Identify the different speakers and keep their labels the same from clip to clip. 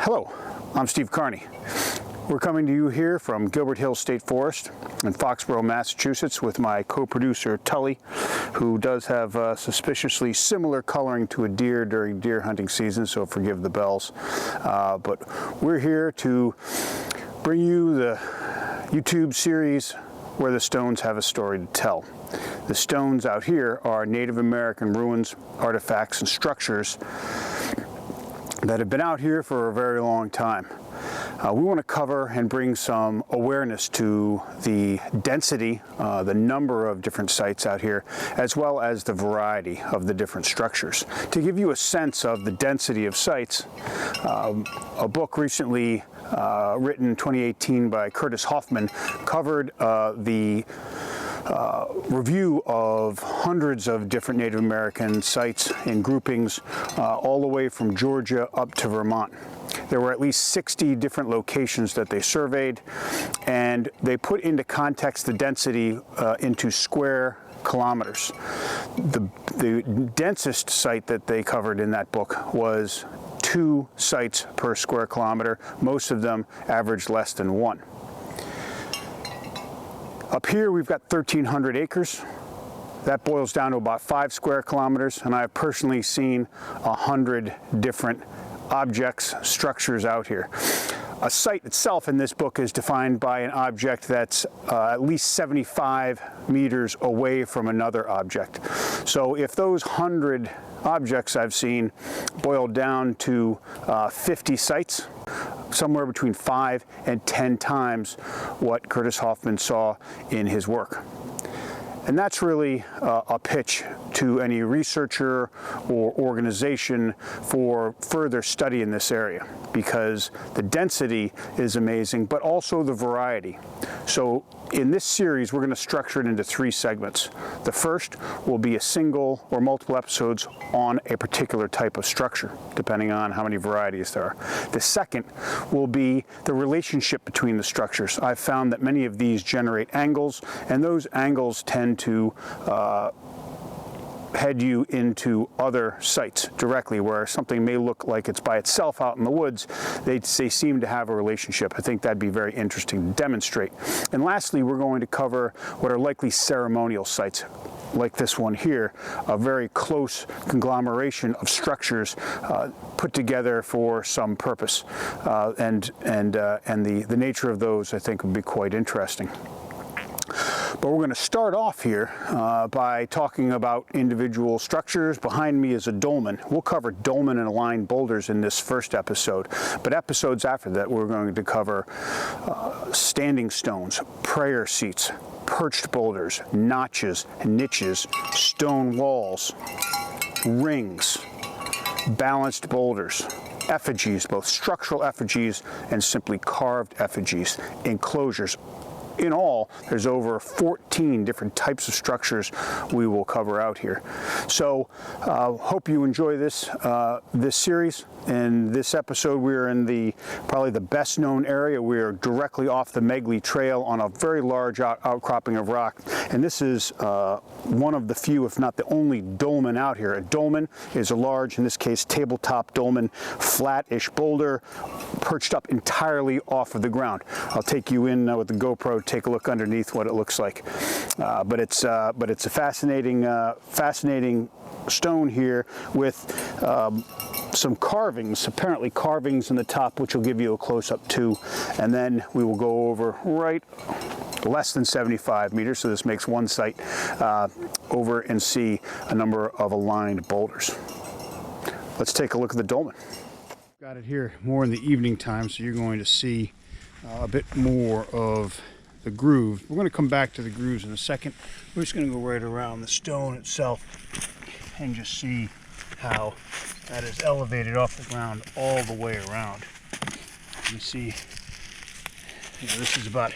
Speaker 1: Hello, I'm Steve Carney. We're coming to you here from Gilbert Hills State Forest in Foxboro, Massachusetts with my co-producer Tully, who does have suspiciously similar coloring to a deer during deer hunting season, so forgive the bells. But we're here to bring you the YouTube series where the stones have a story to tell. The stones out here are Native American ruins, artifacts, and structures that have been out here for a very long time. We want to cover and bring some awareness to the density, the number of different sites out here, as well as the variety of the different structures. To give you a sense of the density of sites, a book recently written in 2018 by Curtis Hoffman covered the review of hundreds of different Native American sites in groupings all the way from Georgia up to Vermont. There were at least 60 different locations that they surveyed, and they put into context the density into square kilometers. The densest site that they covered in that book was 2 sites per square kilometer. Most of them averaged less than 1. Up here we've got 1,300 acres. That boils down to about 5 square kilometers, and I've personally seen 100 different objects, structures out here. A site itself in this book is defined by an object that's at least 75 meters away from another object. So if those 100 objects I've seen boiled down to 50 sites, somewhere between 5 and 10 times what Curtis Hoffman saw in his work. And that's really a pitch to any researcher or organization for further study in this area, because the density is amazing, but also the variety. So in this series, we're going to structure it into 3 segments. The first will be a single or multiple episodes on a particular type of structure, depending on how many varieties there are. The second will be the relationship between the structures. I've found that many of these generate angles, and those angles tend to head you into other sites directly, where something may look like it's by itself out in the woods. They seem to have a relationship. I think that'd be very interesting to demonstrate. And lastly, we're going to cover what are likely ceremonial sites, like this one here, a very close conglomeration of structures put together for some purpose. And the nature of those, I think, would be quite interesting. But we're going to start off here by talking about individual structures. Behind me is a dolmen. We'll cover dolmen and aligned boulders in this first episode, but episodes after that we're going to cover standing stones, prayer seats, perched boulders, notches, niches, stone walls, rings, balanced boulders, effigies, both structural effigies and simply carved effigies, enclosures. In all, there's over 14 different types of structures we will cover out here. So hope you enjoy this series. In this episode, we're in probably the best known area. We are directly off the Megley Trail on a very large outcropping of rock. And this is one of the few, if not the only, dolmen out here. A dolmen is a large, in this case, tabletop dolmen, flat-ish boulder, perched up entirely off of the ground. I'll take you in with the GoPro, take a look underneath what it looks like. But it's a fascinating stone here with some carvings, apparently carvings in the top, which will give you a close-up too. And then we will go over right less than 75 meters, so this makes one site, over and see a number of aligned boulders. Let's take a look at the dolmen. Got it here more in the evening time, so you're going to see a bit more of the groove. We're going to come back to the grooves in a second. We're just going to go right around the stone itself and just see how that is elevated off the ground all the way around. You see, this is about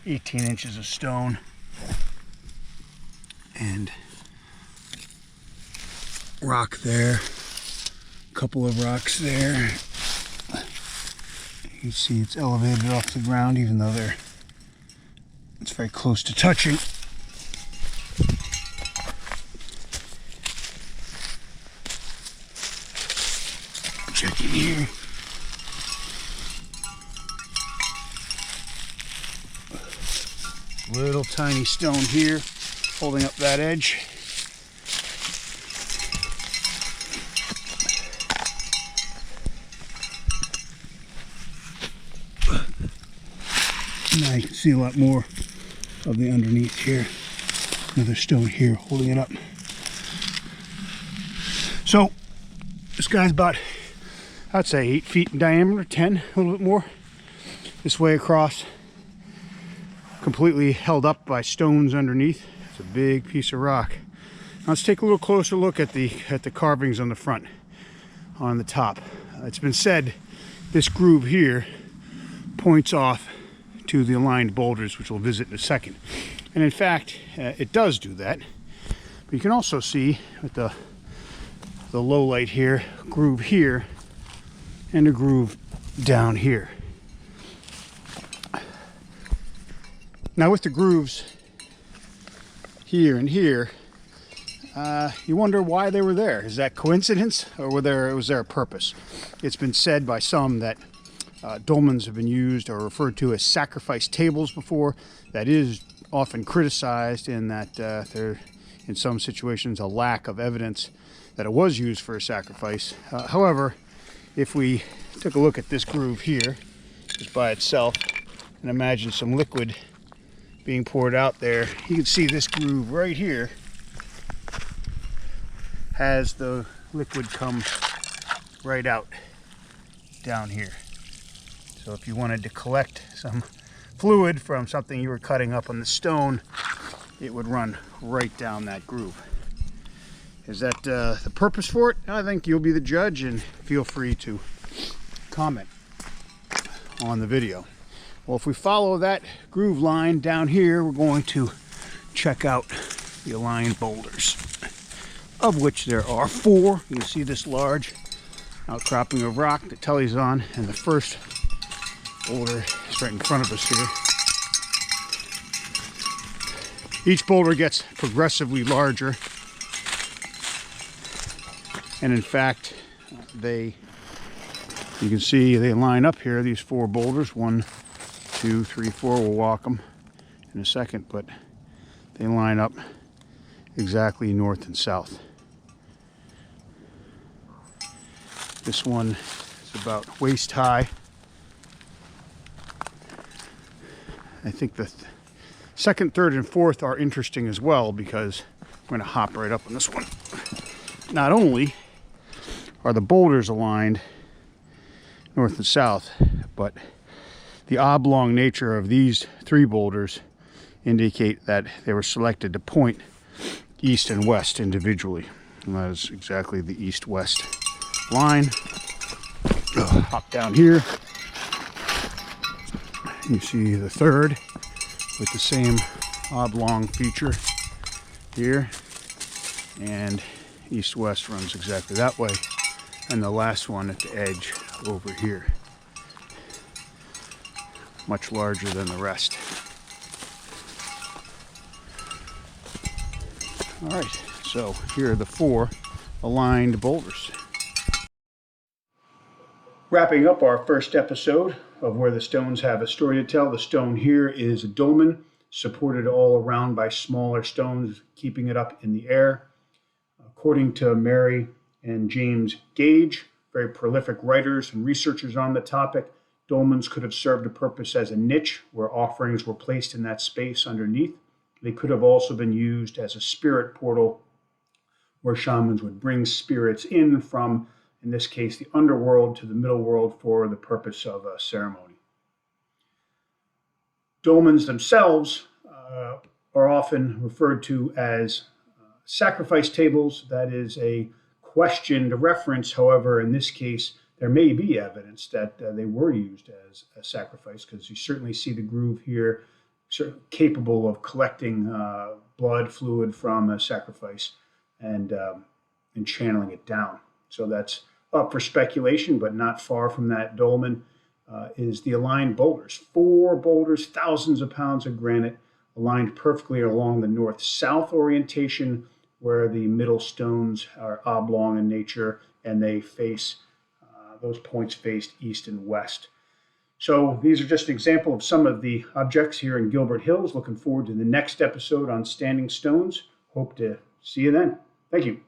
Speaker 1: 18 inches of stone, and rock there, a couple of rocks there. You can see it's elevated off the ground, even though it's very close to touching. Check in here. Little tiny stone here holding up that edge. Now you can see a lot more of the underneath here. Another stone here holding it up. So this guy's about, I'd say 8 feet in diameter, 10, a little bit more. This way across, completely held up by stones underneath. It's a big piece of rock. Now let's take a little closer look at the carvings on the front, on the top. It's been said this groove here points off to the aligned boulders, which we'll visit in a second. And in fact, it does do that. But you can also see with the low light here, groove here, and a groove down here. Now with the grooves here and here, you wonder why they were there. Is that coincidence, or was there a purpose? It's been said by some that dolmens have been used or referred to as sacrifice tables before. That is often criticized in that there, in some situations, a lack of evidence that it was used for a sacrifice. However, if we took a look at this groove here, just by itself, and imagine some liquid being poured out there, you can see this groove right here has the liquid come right out down here. So if you wanted to collect some fluid from something you were cutting up on the stone, it would run right down that groove. Is that the purpose for it? I think you'll be the judge, and feel free to comment on the video. Well, if we follow that groove line down here, we're going to check out the aligned boulders, of which there are 4. You can see this large outcropping of rock that Tully's on, and the first boulder is right in front of us here. Each boulder gets progressively larger, and in fact, you can see they line up here, these 4 boulders, 1, 2, 3, 4, we'll walk them in a second, but they line up exactly north and south. This one is about waist high. I think the second, third, and fourth are interesting as well, because I'm going to hop right up on this one. Not only are the boulders aligned north and south, but the oblong nature of these 3 boulders indicate that they were selected to point east and west individually. And that is exactly the east-west line. Hop down here. You see the third with the same oblong feature here, and east-west runs exactly that way, and the last one at the edge over here, much larger than the rest. All right, so here are the 4 aligned boulders. Wrapping up our first episode of Where the Stones Have a Story to Tell. The stone here is a dolmen, supported all around by smaller stones, keeping it up in the air. According to Mary and James Gage, very prolific writers and researchers on the topic, dolmens could have served a purpose as a niche where offerings were placed in that space underneath. They could have also been used as a spirit portal where shamans would bring spirits in from, in this case, the underworld to the middle world for the purpose of a ceremony. Dolmens themselves are often referred to as sacrifice tables. That is a questioned reference. However, in this case, there may be evidence that they were used as a sacrifice, because you certainly see the groove here, capable of collecting blood fluid from a sacrifice and channeling it down. So that's up for speculation, but not far from that. Dolmen is the aligned boulders. 4 boulders, thousands of pounds of granite, aligned perfectly along the north-south orientation, where the middle stones are oblong in nature, and they face, those points faced east and west. So these are just an example of some of the objects here in Gilbert Hills. Looking forward to the next episode on standing stones. Hope to see you then. Thank you.